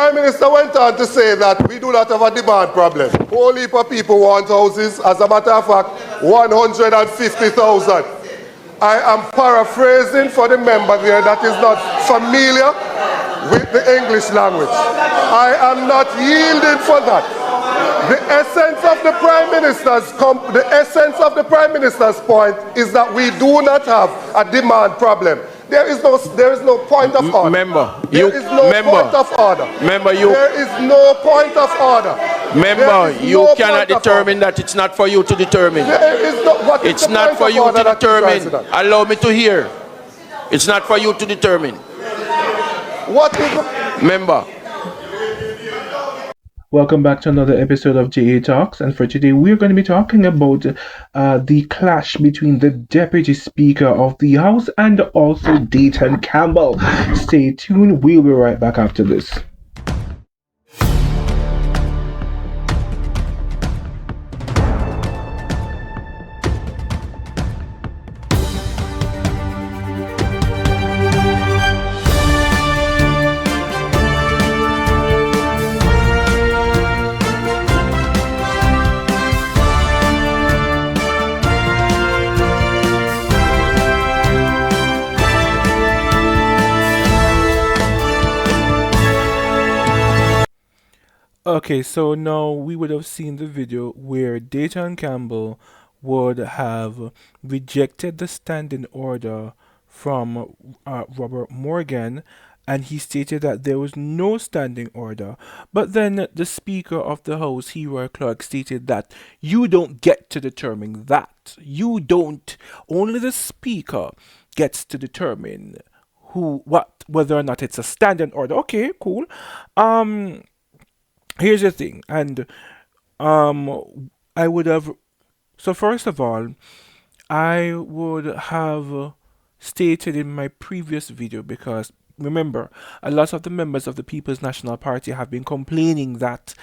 Prime Minister went on to say that we do not have a demand problem. Whole heap of people want houses. As a matter of fact, 150,000. I am paraphrasing for the member there that is not familiar with the English language. I am not yielding for that. The essence of the Prime Minister's point is that we do not have a demand problem. There is no point of order. There is no point of order. You cannot determine that. It's not for you to determine. It's not for you to determine. Allow me to hear. It's not for you to determine. What is the member? Welcome back to another episode of JATalks, and for today we're going to be talking about the clash between the Deputy Speaker of the House and also Dayton Campbell. Stay tuned, we'll be right back after this. Okay, so now we would have seen the video where Dayton Campbell would have rejected the standing order from Robert Morgan, and he stated that there was no standing order. But then the Speaker of the House, Heroy Clark, stated that you don't get to determine that. You don't. Only the Speaker gets to determine whether or not it's a standing order. Okay, cool. Here's the thing, and I would have. So first of all, I would have stated in my previous video, because remember, a lot of the members of the People's National Party have been complaining that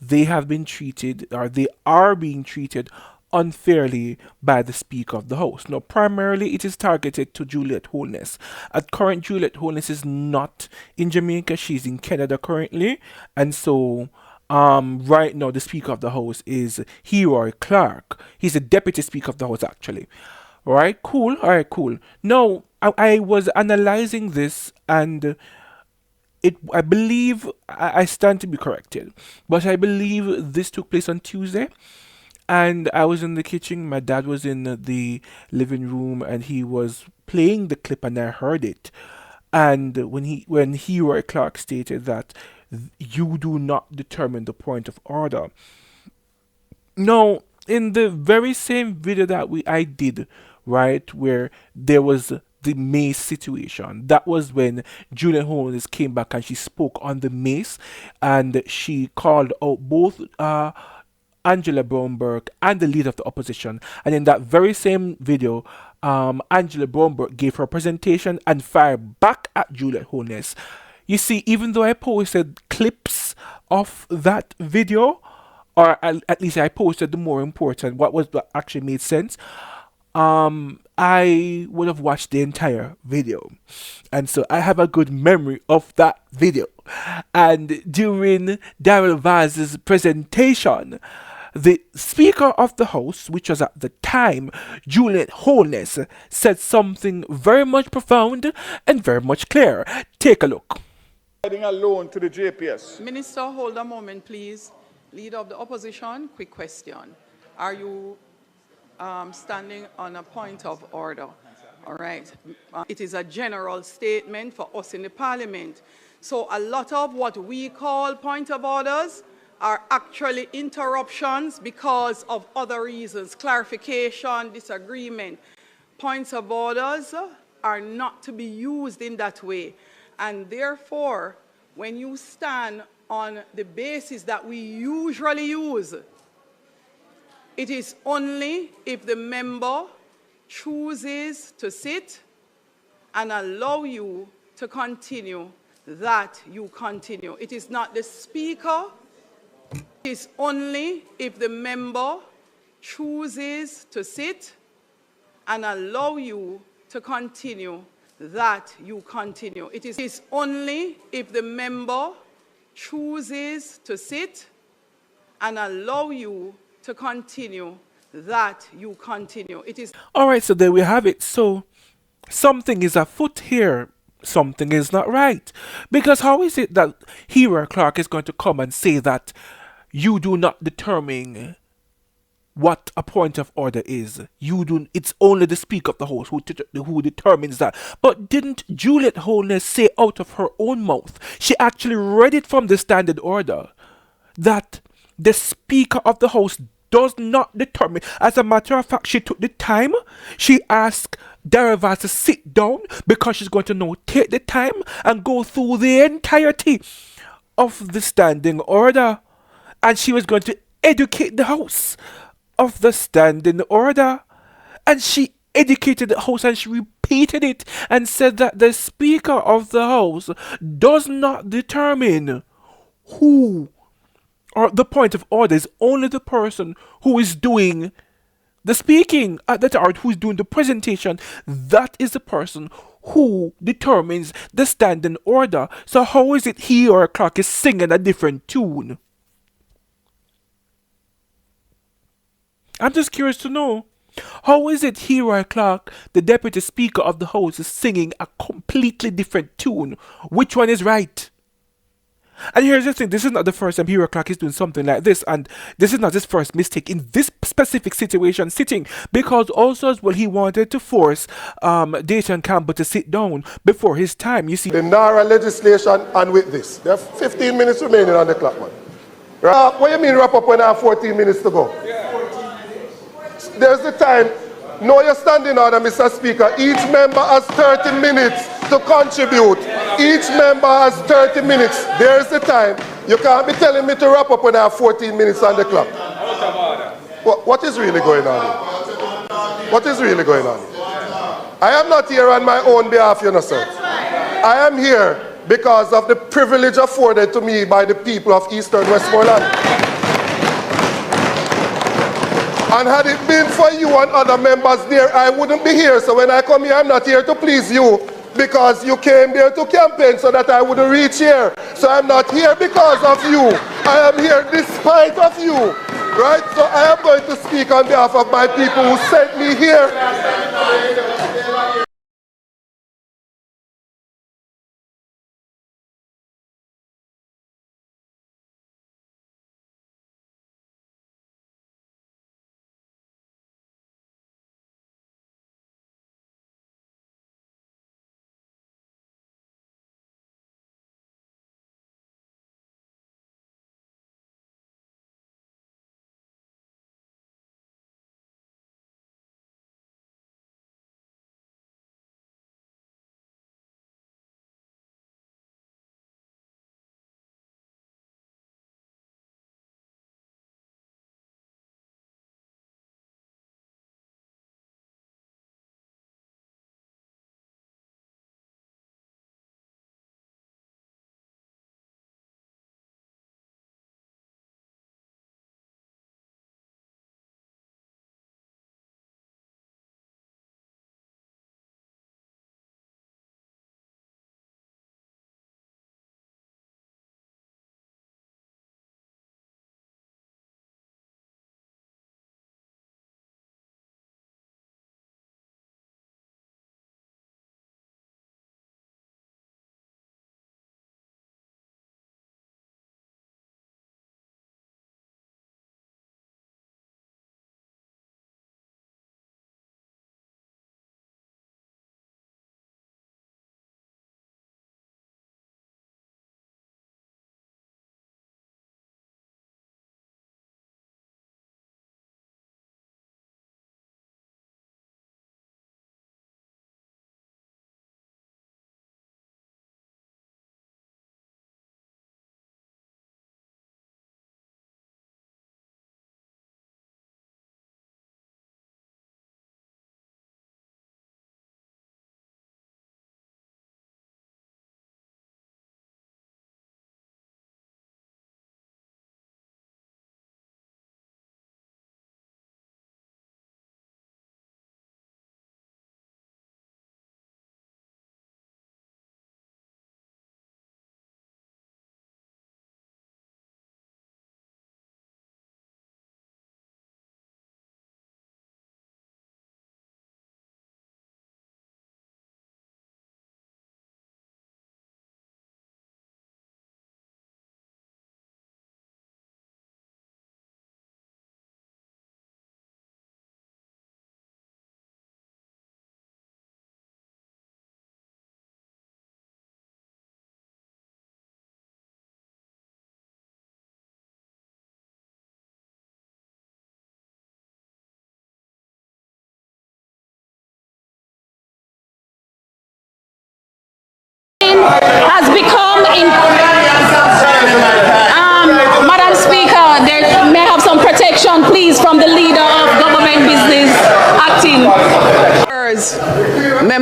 they have been treated, or they are being treated unfairly by the Speaker of the House. Now, primarily it is targeted to Juliet Holness. At current, Juliet Holness is not in Jamaica, she's in Canada currently, and so right now the Speaker of the House is Heroy Clark. He's the Deputy Speaker of the House, actually. Alright, cool. Now, I was analyzing this, and I believe, I stand to be corrected, but I believe this took place on Tuesday. And I was in the kitchen, my dad was in the living room, and he was playing the clip, and I heard it. And when Heroy Clark stated that you do not determine the point of order. Now, in the very same video that I did, right, where there was the mace situation, that was when Juliet Holness came back and she spoke on the mace, and she called out both Angela Brownberg and the leader of the opposition. And in that very same video, Angela Brownberg gave her presentation and fired back at Juliet Holness. You see, even though I posted clips of that video, or at least I posted the more important, what actually made sense, I would have watched the entire video. And so I have a good memory of that video. And during Daryl Vaz's presentation, the Speaker of the House, which was at the time Juliet Holness, said something very much profound and very much clear. Take a look. Alone to the JPS. Minister, hold a moment, please. Leader of the opposition, quick question. Are you standing on a point of order? All right. It is a general statement for us in the Parliament. So a lot of what we call point of orders are actually interruptions because of other reasons, clarification, disagreement. Points of orders are not to be used in that way. And therefore, when you stand on the basis that we usually use, it is only if the member chooses to sit and allow you to continue that you continue. It is not the Speaker. It is only if the member chooses to sit and allow you to continue that you continue. It is only if the member chooses to sit and allow you to continue, that you continue. It is. All right, so there we have it. So something is afoot here. Something is not right. Because how is it that Heroy Clark is going to come and say that you do not determine what a point of order is? You do. It's only the Speaker of the House who determines that. But didn't Juliet Holness say out of her own mouth? She actually read it from the standard order that the Speaker of the House does not determine. As a matter of fact, she took the time. She asked Darivas to sit down because she's going to now take the time and go through the entirety of the standing order. And she was going to educate the House of the standing order. And she educated the House and she repeated it and said that the Speaker of the House does not determine who, or the point of order is only the person who is doing the speaking at that hour, who is doing the presentation. That is the person who determines the standing order. So how is it Heroy Clark is singing a different tune? I'm just curious to know. How is it Heroy Clark, the Deputy Speaker of the House, is singing a completely different tune? Which one is right? And here's the thing, this is not the first time Heroy Clark is doing something like this, and this is not his first mistake in this specific situation sitting, because also as well he wanted to force Dayton Campbell to sit down before his time. You see, The NARA legislation and with this. There are 15 minutes remaining on the clock, man. What do you mean wrap up when I have 14 minutes to go? There's the time. Know your standing order, Mr. Speaker. Each member has 30 minutes to contribute. Each member has 30 minutes. There's the time. You can't be telling me to wrap up when I have 14 minutes on the clock. What is really going on here? What is really going on here? I am not here on my own behalf, you know, sir. I am here because of the privilege afforded to me by the people of Eastern Westmoreland. And had it been for you and other members there, I wouldn't be here. So when I come here, I'm not here to please you because you came there to campaign so that I wouldn't reach here. So I'm not here because of you. I am here despite of you. Right? So I am going to speak on behalf of my people who sent me here.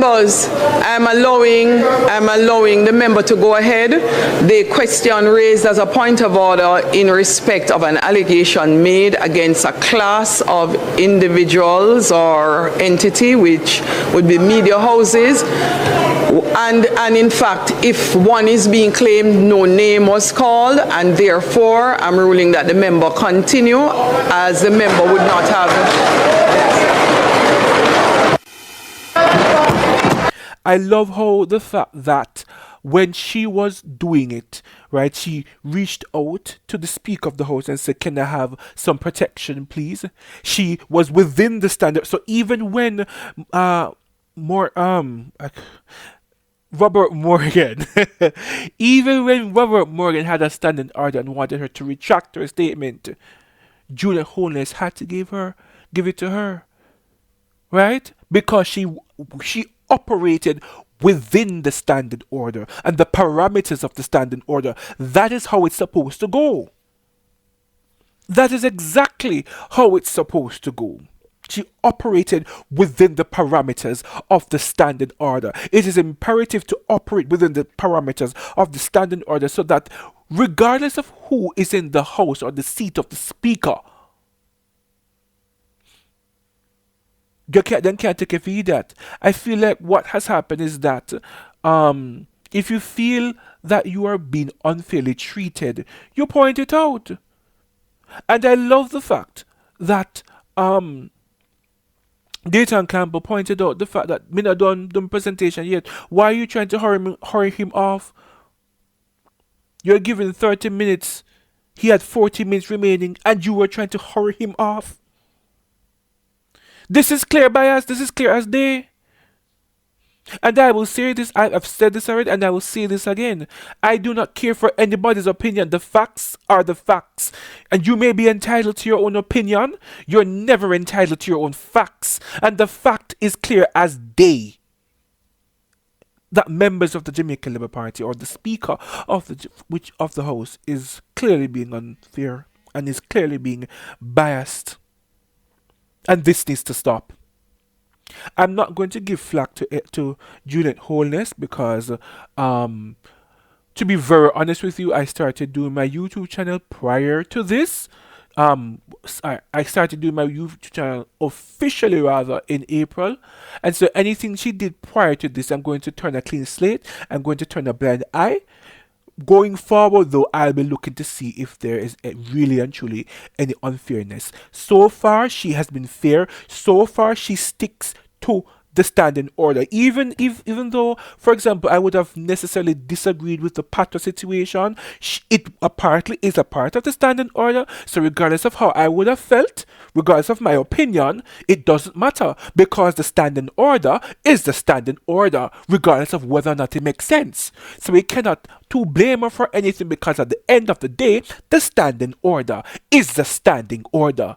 Members, I'm allowing the member to go ahead. The question raised as a point of order in respect of an allegation made against a class of individuals or entity, which would be media houses. And in fact, if one is being claimed, no name was called, and therefore I'm ruling that the member continue, as the member would not have. I love how the fact that when she was doing it, right, she reached out to the Speaker of the House and said, "Can I have some protection, please?" She was within the standard. So even when Robert Morgan, even when Robert Morgan had a standing order and wanted her to retract her statement, Juliet Holness had to give it to her, right? Because she operated within the standing order and the parameters of the standing order. That is how it's supposed to go. That is exactly how it's supposed to go. She operated within the parameters of the standing order. It is imperative to operate within the parameters of the standing order so that regardless of who is in the house or the seat of the speaker, you can't take it for that. I feel like what has happened is that if you feel that you are being unfairly treated, you point it out. And I love the fact that Dayton Campbell pointed out the fact that me not done the presentation yet. Why are you trying to hurry him off? You're given 30 minutes. He had 40 minutes remaining and you were trying to hurry him off. This is clear by us. This is clear as day. And I will say this, I've said this already, and I will say this again. I do not care for anybody's opinion. The facts are the facts. And you may be entitled to your own opinion. You're never entitled to your own facts. And the fact is clear as day. That members of the Jamaica Labour Party or the Speaker of the House is clearly being unfair and is clearly being biased. And this needs to stop. I'm not going to give flack to Juliet Holness because, to be very honest with you, I started doing my YouTube channel prior to this. I started doing my YouTube channel officially rather in April, and so anything she did prior to this, I'm going to turn a clean slate. I'm going to turn a blind eye. Going forward, though, I'll be looking to see if there is really and truly any unfairness. So far, she has been fair. So far, she sticks to the standing order. Even though, for example, I would have necessarily disagreed with the Pato situation, it apparently is a part of the standing order. So regardless of how I would have felt, regardless of my opinion, it doesn't matter because the standing order is the standing order, regardless of whether or not it makes sense. So we cannot blame her for anything because at the end of the day, the standing order is the standing order.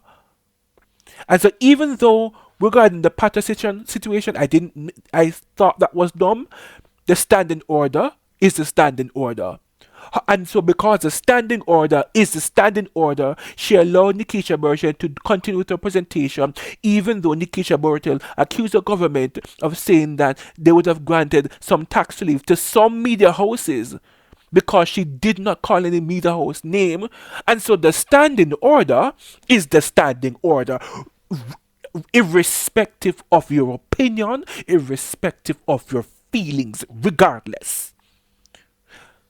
And so even though regarding the Pato situation, I thought that was dumb, the standing order is the standing order. And so because the standing order is the standing order, she allowed Nikisha Burchell to continue with her presentation, even though Nikisha Burchell accused the government of saying that they would have granted some tax relief to some media houses because she did not call any media house name. And so the standing order is the standing order, irrespective of your opinion, irrespective of your feelings, regardless.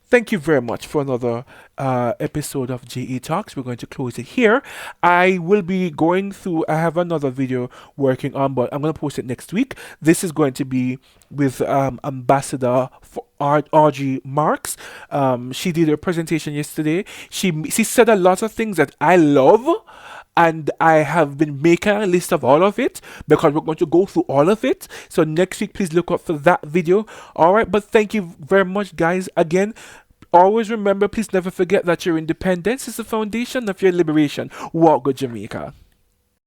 Thank you very much for another episode of JATalks. We're going to close it here. I will be going through, I have another video working on, but I'm going to post it next week. This is going to be with Ambassador for Audrey Marks. She did a presentation yesterday. She said a lot of things that I love, and I have been making a list of all of it because we're going to go through all of it. So next week, please look out for that video. All right, but thank you very much, guys. Again, always remember, please never forget that your independence is the foundation of your liberation. Walk good, Jamaica.